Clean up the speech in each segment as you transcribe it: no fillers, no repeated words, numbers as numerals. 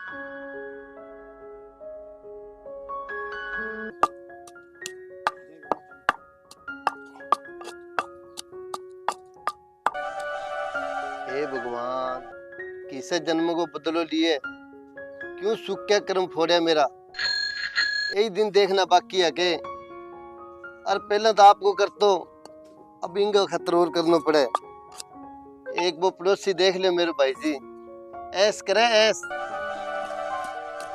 हे भगवान, किसे जन्म को बदलो लिए, क्यों सुख क्या कर्म फोड़िया मेरा। यही दिन देखना बाकी है के। और पहले तो आपको कर तो अब इनका खतर और करना पड़े। एक वो पड़ोसी देख ले मेरे भाई जी, ऐस करे ऐस।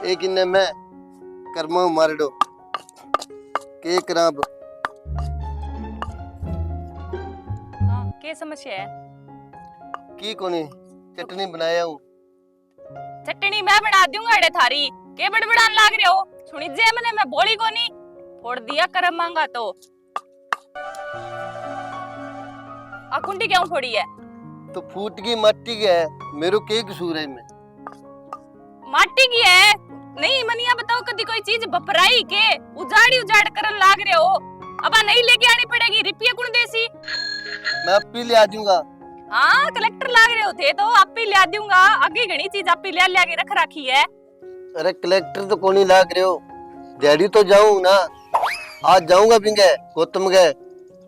एक इन्हें मैं कर्मा मार दो के कराब। हाँ, क्या समस्या है? की कोनी चटनी बनाया हूँ। चटनी मैं बना दूंगा अड़े थारी, के बड़बड़ान लाग रहे हो? सुनी जे मैंने मैं बोली कोनी, फोड़ दिया करम मांगा तो। आ कुंडी क्यों फोड़ी है? तो फूट की माटी की है, मेरे के कसूर है में। माटी की है? नहीं मनिया बताओ कदी कोई चीज बपराई के उजाड़ी उजाड़ करन लाग रहे हो। अब नहीं लेके आनी पड़ेगी, रुपये कुण देसी? मैं अब भी ले आ जाऊंगा। हाँ कलेक्टर लाग रहे हो थे तो आप ही ले दूंगा। आगे घनी चीज आप ही ले के रख रखी है। अरे कलेक्टर तो कोनी लाग रहे हो, दिहाड़ी तो जाऊं ना। आज जाऊंगा बिंगे गौतम गए,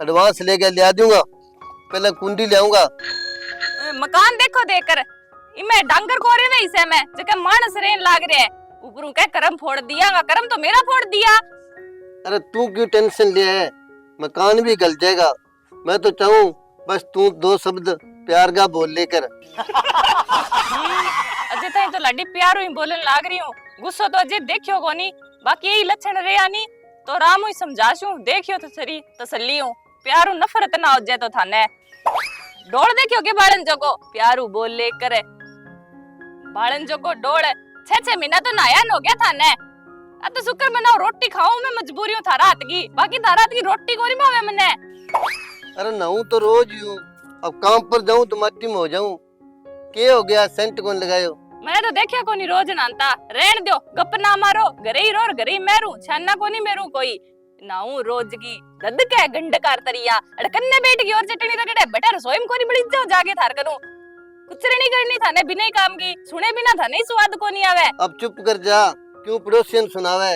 एडवांस लेके ले आ दूंगा। पहले कुंडी ले आऊंगा। मकान देखो देकर इमे डांगर को रे वही से मैं जके मानस रेन लाग रहे है। ऊपरों के करम फोड़ दिया, करम तो मेरा फोड़ दिया। अरे तू क्यों टेंशन ले है, मकान भी गल जाएगा। मैं तो चाहूं बस तू दो शब्द प्यार का बोल लेकर। अजय ताई तो लड्डी प्यारो ही बोलन लाग रही हूं। गुस्सा तो अजय देखियो कोनी, बाकी यही लक्षण रे आनी तो राम ही समझाशू। देखियो तो सरी तसल्ली हूं, प्यारो नफरत ना हो जाए तो थाने। डोल देखियो के बालन जगो प्यारू बोल ले करे। बालन जगो डोल 6-6 महीना तो नाया हो गया थाने। अब तो शुक्र मनाओ रोटी खाऊं मैं, मजबूरी हूं थारा हाथ की, बाकी थारा हाथ की रोटी कोनी मावे मने। अरे नहूं तो रोज ही हूँ, अब काम पर जाऊं तो मट्टी में हो जाऊं। के हो गया सेंट कौन लगायो? मैं तो देखिया कोनी रोज नानता। रहन दो गप ना मारो, घरे ही रो और घरे ही मेरू, छाना कोनी मेरू कोई नाऊ रोज की दद के गंडकार तरिया अड़कन्ने बैठ गई और चटनी रगड़े बेटा रसोई में कोनी बड़ी जाओ जाके थार करूं। कुछ नहीं करनी थाने बिना ही काम की, सुने बिना थाने ही स्वाद कोनी आवे। अब चुप कर जा, क्यों पड़ोसियन सुनावे।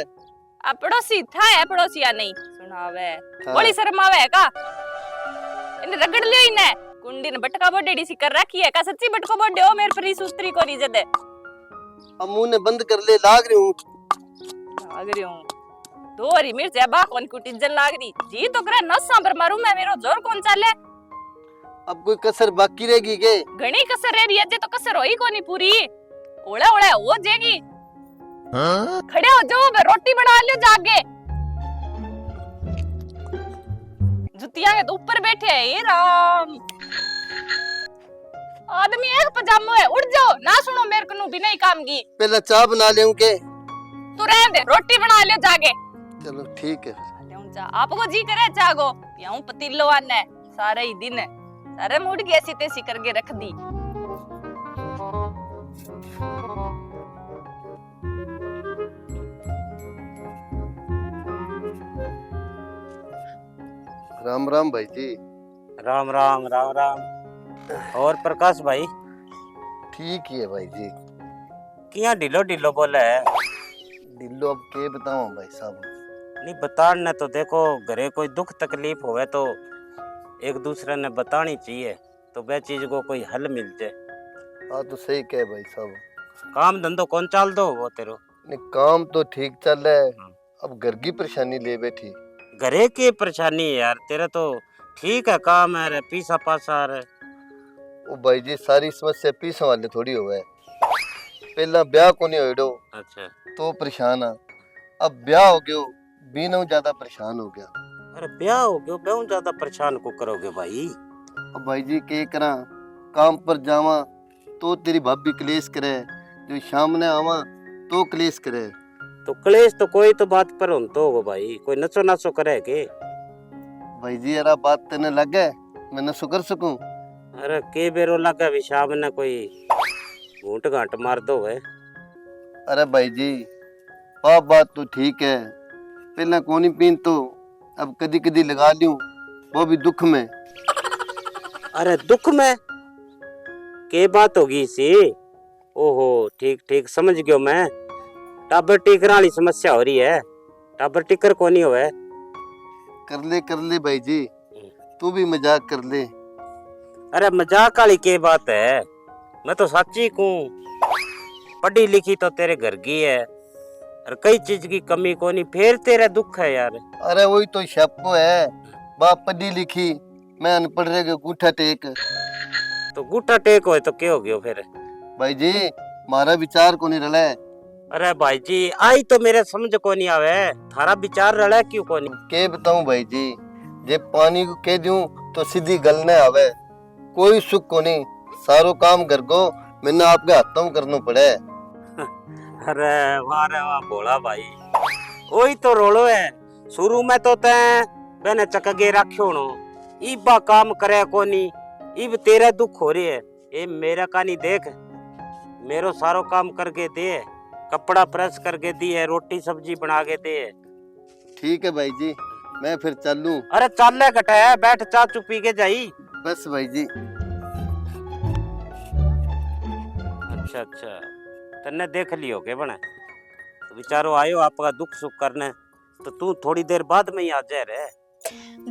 अब पड़ोसी था है पड़ोसिया नहीं सुनावे। बड़ी शर्म आवे का इन रगड़ लियो इने। कुंडी ने बटका बोडेडी सी कर रखी है का, सच्ची बटको बोडे हो मेरे परी सूत्री को रिजत है। अब मुंह ने बंद कर ले, लाग रही हूं। दो हरी मिर्च है बा कौन कुटी जन लाग रही जी तो करे नसा पर मारू मैं, मेरो जोर कौन चाले। अब कोई कसर बाकी रहेगी के? घणी कसर रह रही है, जे तो कसर होई कोनी पूरी। ओले ओले हो जेगी। हाँ? खड़े हो जाओ, मैं रोटी बना लियो जाके। जुतिया के तो ऊपर बैठे है ये राम। आदमी एक पजामो है, उठ जाओ ना सुनो मेरे को बिना ही काम की। पहले चाय बना ले के? तू रहने दे, रोटी बना लियो जाके। चलो ठीक है। आपको जी करे चागो पियाऊं पतीलो आने सारे ही दिन सारे मूड की ऐसी तैसी करके रख दी। राम राम भाई जी। राम राम राम राम। और प्रकाश भाई? ठीक ही है भाई जी। किया ढिलो ढिलो बोले है? ढिलो अब के बताऊं भाई साहब। नहीं बताने तो देखो, घरे कोई दुख तकलीफ होवे तो एक दूसरे ने बतानी चाहिए, तो वह चीज को कोई हल मिल जाए। हाँ तो सही कहे भाई साहब। काम धंधो कौन चाल दो वो तेरो? नहीं काम तो ठीक चल रहा है, अब घर की परेशानी ले बैठी। घरे की परेशानी है यार, तेरा तो ठीक है काम है रे, पीसा पासा रे। ओ भाई जी सारी समस्या पीसा वाले थोड़ी होवे। पहला ब्याह को नहीं होइडो। अच्छा तो परेशान आ, अब ब्याह हो गयो बीनों ज्यादा परेशान हो गया। अरे ब्याह हो गयो बहुत ज्यादा परेशान को करोगे भाई? अब भाई जी के करा, काम पर जावा तो तेरी भाभी क्लेश करे, जो सामने आवा तो क्लेश करे। तो क्लेश तो कोई तो बात पर हो तो होगा भाई, कोई नचो नाचो करे के? भाई जी यार बात तेने लगे मैं नशो कर सकूं? अरे के बेरो लगा भी सामने कोई घूंट घाट मार दो है। अरे भाई जी बात तो ठीक है, पहले कोनी पीन तो अब कदी कदी लगा लूं, वो भी दुख में। अरे दुख में के बात होगी सी? ओहो ठीक ठीक समझ गयो मैं। टाबर टिकर वाली समस्या हो रही है। टाबर टिकर को नहीं होवे। कर ले भाई जी, तू भी मजाक कर ले। अरे मजाक वाली के बात है, मैं तो सच्ची कहूँ पढ़ी लिखी तो तेरे घर की है और कई चीज की कमी को नहीं, फिर तेरा दुख है यार। अरे वही तो शप्पो है, बाप पढ़ी लिखी, मैं अनपढ़ रह गया गूठा टेक। तो गुटा टेक हो तो क्या हो गयो फिर? भाई जी मारा विचार को नहीं रला है। अरे भाई जी आई तो मेरे समझ को नहीं आवे, थारा विचार रड़ा क्यों को नहीं? के बताऊं भाई जी, जे पानी को कह दूं तो सीधी गलने आवे, कोई सुख को नहीं, सारो काम घर को मैंने आपके हाथों में करना पड़े। अरे वाह भोला भाई, वही तो रोलो है। शुरू में तो तैं मैंने चकगे रखो नो, इबा काम करे कोनी, इब तेरा दुख हो रही है। ए मेरा का नहीं देख, मेरो सारो काम करके दे, कपड़ा प्रेस करके दिए, रोटी सब्जी बना के दे। ठीक है भाई जी, मैं फिर चलूं। अरे चाले कटे है, बैठ चा चुप पी के जाई। बस भाई जी। अच्छा अच्छा, तन्ने देख लियो के बने तो बेचारो आयो आपका दुख सुख करने, तो तू थोड़ी देर बाद में ही आ जाए रे।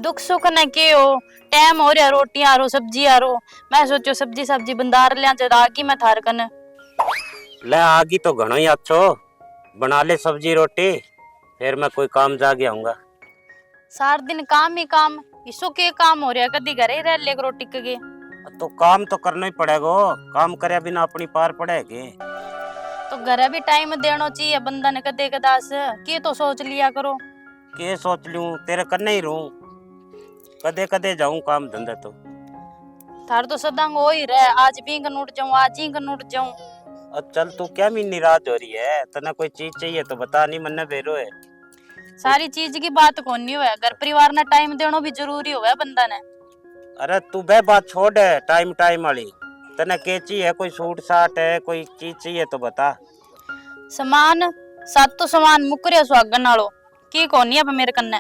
दुख सुख न के हो, टाइम हो रहा, रोटियां आरो सब्जी आरो, मैं सोचो सब्जी बंदार लिया जरा की मैं थार कन। ले आगी तो घणो ही अच्छो, बना ले सब्जी रोटी, फिर मैं कोई काम जाके आऊंगा। सार दिन काम ही काम, इसो के काम हो रहा, कदी घरे रह ले रोटी के। तो काम तो करना ही पड़ेगा, काम करे बिना अपनी पार पड़ेगी। तो घरे भी टाइम देना चाहिए बंदा ने, कदे कदास के तो सोच लिया करो। के सोच लूं, तेरे करने ही रहूं, कदे कदे जाऊं काम धंधे तो। थार तो सदांग हो ही रहे, आज भी कन उठ जाऊं, आज ही कन उठ जाऊं। अब चल तू क्या मी निराश हो रही है, तना कोई चीज चाहिए तो बता, नहीं मन्ने बेरो है। सारी चीज की बात कौन नहीं हुआ, घर परिवार ने टाइम देना भी जरूरी हुआ बंदा ने। अरे तू बे बात छोड़ है टाइम टाइम वाली, तने के चाहिए, कोई सूट साट है, कोई चीज चाहिए तो बता। सामान सात तो सामान मुकरिया सुहागन नालो की कोनी अब मेरे कन्ने,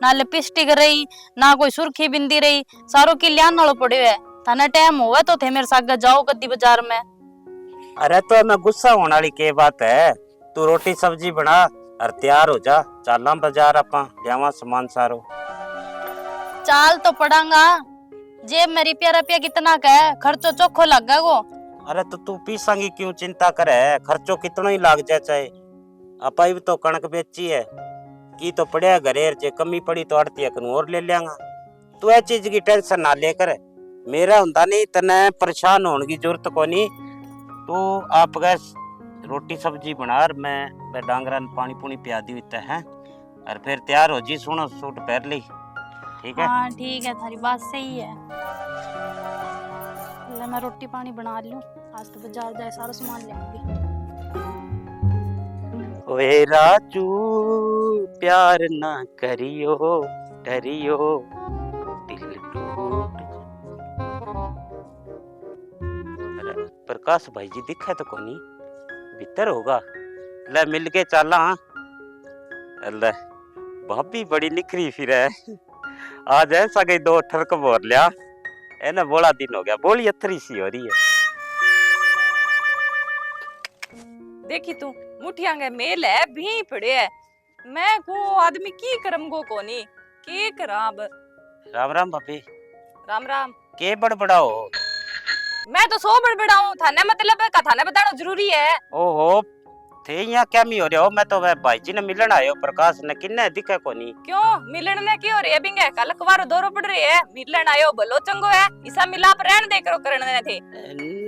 ना लिपस्टिक रही, ना कोई सुर्खी बिंदी रही, सारो की लियान नालो पड़े है। थाने टाइम होवे तो थे मेरे साथ जाओ कदी बाजार में। अरे तो मैं गुस्सा होने वाली के बात है, तू रोटी सब्जी बना और तैयार हो जा, चलना बाजार आपा लियावा सामान सारो। चाल तो पड़ांगा, जेब में रुपया कितना का है, खर्चो चोखो लगा गो। अरे तो तू पीसांगी क्यों चिंता करे, खर्चो कितना ही लाग जाए चाहे, आपा भी तो कणक बेची है, की तो पड़िया घरे, जे कमी पड़ी तो आड़ती और ले लेंगा। तू ए चीज की टेंशन ना लेकर, मेरा हुंदा नहीं, तने परेशान होने की जरूरत को नहीं। तू आप गैस रोटी सब्जी बना और मैं डांगरा पानी पुनी पिया दी है, और फिर तैयार हो जी, सुनो सूट पहन ली, ठीक है? हाँ ठीक है, थारी बात सही है। ले मैं रोटी पानी बना लूं, आज तो बाजार जाए सारा सामान ले आऊंगी। ओए राजू प्यार ना करियो, डरियो दिल टूट। प्रकाश भाई जी दिखा तो कोनी, भीतर होगा। ले मिल के चला। ले भाभी बड़ी निखरी फिर है, आज ऐसा गई दो ठरक बोल लिया, है ना, बोला दिन हो गया, बोली अथरी सी हो रही है। देखी तू मुठिया के मेल है भी पड़े है, मैं को आदमी की करम गो कोनी के कराब। राम राम भाभी। राम राम। के बड़बड़ाओ? मैं तो सो बड़बड़ाऊं, थाने मतलब है का, थाने बताना जरूरी है। ओहो थे यहाँ क्या मी हो रहे हो? मैं तो वह भाई जी ने मिलन आयो, प्रकाश ने किन्ने दिखे कोनी। क्यों मिलन ने क्यों रे बिंगे, कल कवारो दौरो पड़ रही है, मिलन आयो भलो चंगो है, इसा मिलाप रहन दे करो करने थे।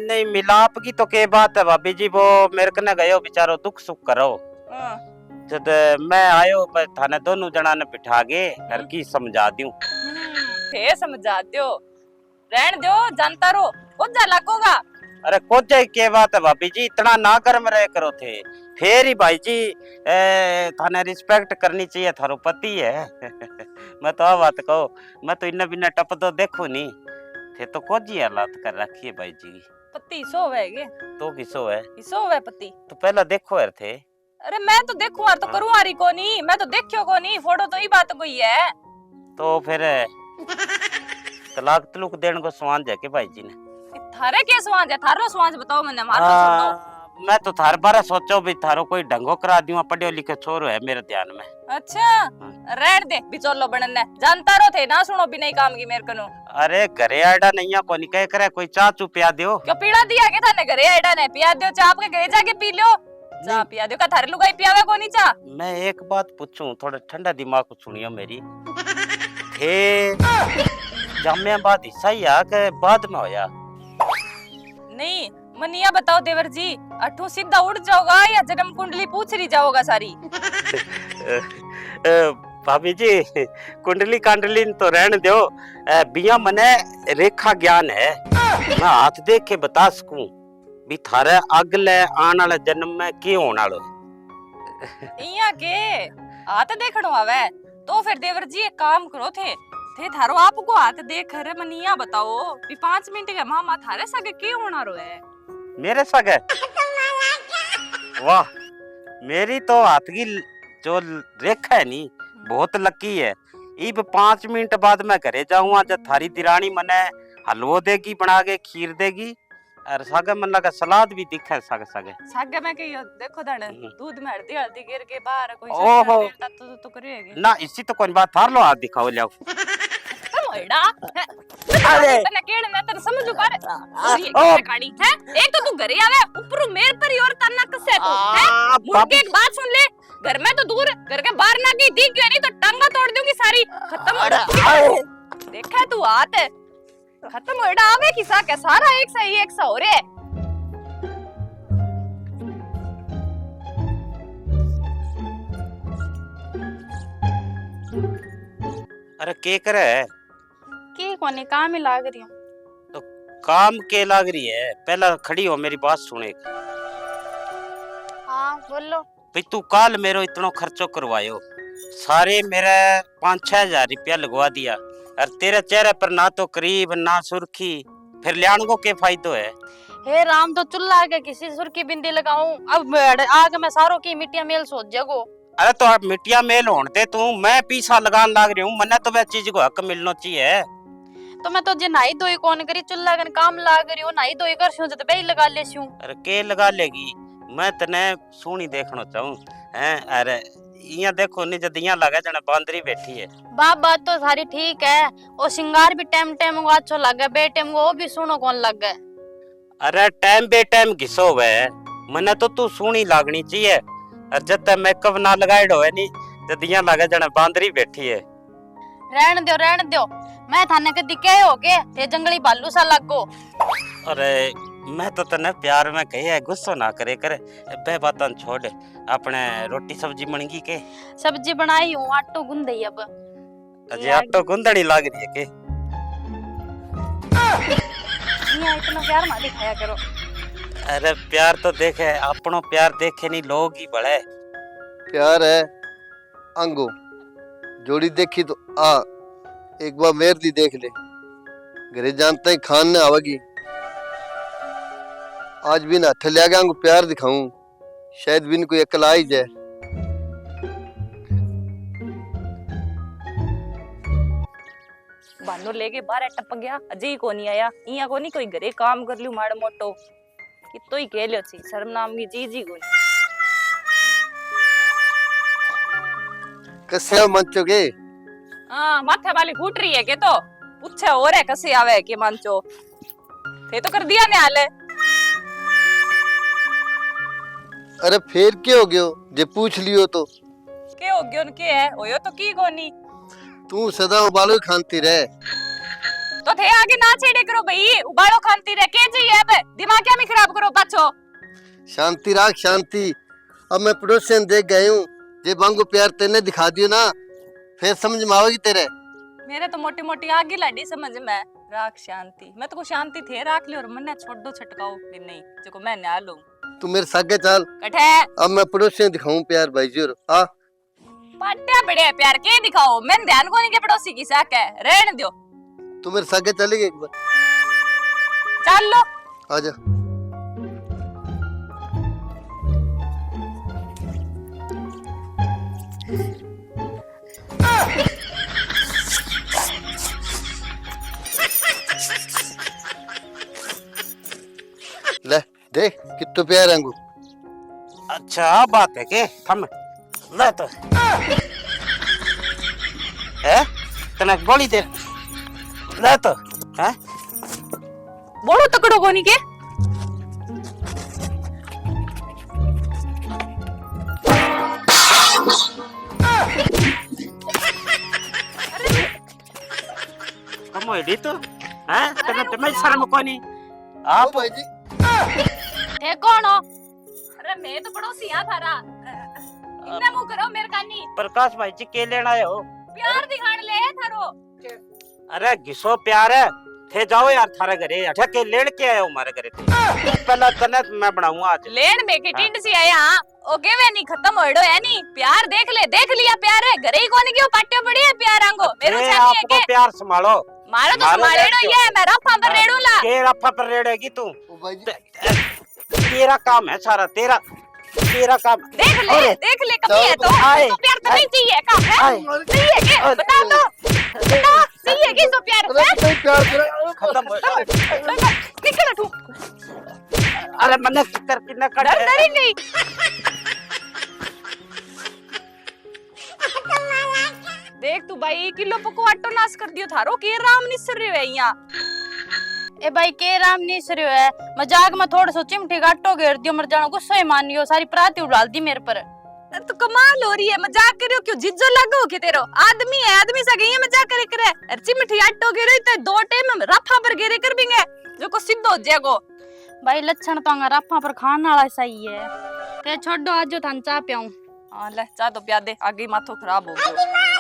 नहीं मिलाप की तो के बात है भाभी जी, वो मेरे कने गयो बेचारो दुख सुख करो, जब मैं आयो पर थाने दोनों जना ने बिठा के घर की समझा दूं। थे समझा दो, रहन दो, जानता रो कोजा लागोगा। अरे कोजा के बात है भाभी जी, इतना ना गर्म रहे करो थे, फिर ही भाई जी थाने रिस्पेक्ट करनी चाहिए, थारो पति है। मैं तो बात कहो, मैं तो इन्ना बिना टप तो देखो नहीं थे, तो कोजी हालात कर रखी है भाई जी। पति सोवे गे तो किसो है? सोवे पति तो पहला देखो यार थे। अरे मैं तो देखूं यार, तो करूं आरी को नहीं, मैं तो देखियो को नहीं, फोटो तो ही बात कोई है। तो फिर तलाक तलुक देने को समान जाके भाई जी ने। थारे के स्वांज है, थारो स्वांज बताओ मैंने, मारो छोड़ो। मैं तो थार बारे सोचो भी थारो कोई ढंगो करा दियो, पढ़ियो लिखे छोरो है मेरे ध्यान में। अच्छा रहन दे बिचौलो बनने, जानता रो थे ना सुनो बिना ही काम की मेरे कनो। अरे घरे आड़ा नहीं को नहीं कह करे, कोई चाह चू पिया दियो। क्यों पीड़ा दिया के थाने घरे आइडा ने पिया दियो, चाह आपके घरे जाके पी लो, चाह पिया दियो। का थारे लुगाई पियावे को नहीं चाह? मैं एक बात पूछूं, थोड़ा ठंडा दिमाग को सुनियो मेरी। थे जामिया बाद हिस्सा ही आ के बाद में होया? नहीं मनिया बताओ देवर जी, अठू सीधा उड़ जाओगा या जन्म कुंडली पूछ रही जाओगा सारी? भाभी जी कुंडली कांडली तो रहने दो, बिया मने रेखा ज्ञान है, मैं हाथ देख के बता सकूं भी थारे अगले आने वाले जन्म में के होने वालो इया के हाथ देखणो आवे तो फिर देवर जी एक काम करो थे थारो आपको हाथ देख कर मनिया बताओ भी 5 मिनट के मामा थारे सगे के होना रो है? मेरे सगे? वाह, मेरी तो हाथ की जो रेखा है नी बहुत लकी है। इब 5 मिनट बाद मैं घरे जाऊंगा, जब थारी दिरानी मने हलवो देगी बना के, खीर देगी और सागे मन लगा सलाद भी दिखे सागे सागे में के देखो दण दूध में हल्दी हल्दी गिर के बाहर कोई ओहो तो करेगी ना, इसी तो कोई बात थार लो हाथ दिखाओ लियाओ। मोइडा अरे तने केड़ मैं तने समझू पर ये गाड़ी है। एक तो तू घरे आवे ऊपर मेरे पर और तना कसे तू है। मुर्गे एक बात सुन ले, घर में तो दूर, घर के बाहर ना गई दिख गई नहीं तो टांगा तोड़ दूंगी सारी, खत्म हो। देखा तू हाथ खत्म हो एडा आवे किसा के सारा एक सा हो रे। अरे के करे की कोनी काम ही लाग रही हूँ। तो काम के लाग रही है? पहला खड़ी हो मेरी बात सुने। हाँ बोलो। भाई तू काल मेरो इतना खर्चो करवायो, सारे मेरे 5-6 हजार रुपया लगवा दिया और तेरे चेहरे पर ना तो करीब ना सुर्खी, फिर लियान को के फायदो है? हे राम, तो चुल्ला आगे किसी सुर्खी बिंदी लगाऊं? अब आगे मैं सारों की मिट्टियां मेल सोच जगो। अरे तो आप मिट्टिया मेल होने तू, मैं पीसा लगान लाग रही हूँ, मन्ने तो वह चीज को हक मिलना चाहिए। तो मैं तो जे नाई धोई कौन करी, चुल्ला कन काम लाग रही हूँ, नाई धोई कर तो बेई लगा लेसी। अरे के लगा लेगी, मैं तने सोनी देखना चाहूं हैं। अरे यहाँ देखो नहीं जब यहाँ लगा जने बांदरी बैठी है। बात तो सारी ठीक है, और श्रृंगार भी टाइम टाइम को अच्छो लगे, बे टाइम को वो भी सुनो कौन लगे। अरे टाइम बे टाइम घिसो वे, मने तो तू सोनी लागनी चाहिए। और जब तक मेकअप ना लगाइड होए नी, जब यहाँ लगा जने बांदरी बैठी है। रहन दो, मैं थाने कदी कहे हो के थे जंगली भालू सा लगो। अरे मैं तो तने प्यार में कही है, गुस्सा ना करे करे, बे बातन छोड़, अपने रोटी सब्जी बनगी के? सब्जी बनाई हूँ, आटो गूंदई अब। अजय आटो गुंदड़ी लाग रही है के? इतना प्यार मत दिखाया करो। अरे प्यार तो देखे, अपनो प्यार देखे नहीं लोग ही बड़े। प्यार है अंगो, जोड़ी देखी तो आ एक बार मेर दी देख ले, घरे जानते ही खान ने आवेगी। आज भी ना हथ लिया गया अंगो प्यार दिखाऊं, शायद भी कोई अकल आ ही जाए। बानो लेके बाहर टप गया, अजय को नहीं आया, इया को नहीं कोई घरे काम कर लियो माड़ मोटो कि तो ही कह लियो छी, शर्म नाम की चीज ही कोनी। कसे मंचो के? हां माथे वाली फूट रही है के तो पूछे और है कसे आवे के मंचो थे तो कर दिया ने हाले। अरे फिर क्या हो गयो जे पूछ लियो तो? के हो गयो के है होयो तो की कोनी, तू सदा उबालो खानती रहे तो थे आगे ना छेड़े करो भाई, उबालो खानती रह के जी अब दिमाग क्या में खराब करो पाछो। शांति राख शांति। अब मैं पड़ोसियन देख गई हूँ, जे बांगो प्यार तेने दिखा दियो ना, फिर समझ में आवेगी तेरे। मेरे तो मोटी मोटी आगे लाडी समझ में राख शांति, मैं तो को शांति थे राख लियो और मन्ने छोड़ दो छटकाओ भी नहीं जो मैं न्या लूं। तू मेरे सागे चल, कठे अब मैं पड़ोसियन दिखाऊं प्यार भाई जोर। आ पाट्या बड़े प्यार के दिखाओ, मैं ध्यान को नहीं के पड़ोसी की साक है, रहने दो। तू मेरे सागे चलेगी एक बार? चल लो आजा। कितो प्यार है अच्छा बात है के थम ले तो है तने बड़ी देर ले तो है बोलो तकड़ो कोनी के हम एडी तो हैं तने तमे शर्म कोनी आप भाई जी ए कौन हो? अरे मैं तो पड़ोसी यहाँ थारा इन्ने मुंह करो मेरे कानी प्रकाश भाई जी के लेना आए हो प्यार दिखाण ले थारो अरे घिसो प्यार है थे जाओ यार थारे घरे अठा के लेण के आयो हमारे घरे थे पहला तने मैं बनाऊंगा आज लेन में के टिंड सी आया ओ केवे नहीं खत्म होड़ो है नी प्यार देख ले देख लिया प्यार है घरे ही कोनी क्यों पाट्यो पड़ी है प्यार आंगो मेरो ए, छानी है आपको के प्यार संभालो मारो तो मारो संभालेड़ो क्यों? ये मैं रफा पर रेड़ूला के रफा पर रेड़ेगी तू ओ भाई जी तेरा काम है सारा तेरा काम देख ले कभी है तो आए, तो प्यार तो नहीं चाहिए का है आए। सही है के बता दो बता सही है कि तो प्यार अरे है नहीं प्यार करे खत्म हो निकल तू अरे मन्ने कर किन्ने कर डर डरी गई देख तू भाई किलो पको आटो नाश कर दियो थारो के राम निसर रहे है यहाँ ए भाई के राम निसरियो है मजाक में थोड़ा सो चिमटी गाटो घेर दियो मर जानो गुस्सा ही मान लियो सारी प्राती उड़ाल दी मेरे पर तो कमाल हो रही है मजाक करियो क्यों जिज्जो लगो के तेरो आदमी है आदमी से गई है मजाक करे करे अरे चिमटी आटो गिरो तो दो टाइम में रफा पर गिरे कर बिंगे जो को सिद्ध हो जाएगो भाई लक्षण तो अंगा राफा पर खान वाला सही है ते छोड़ो आज जो थान चा पियाऊं हां ले चा तो प्या दे आगे माथो खराब हो गयो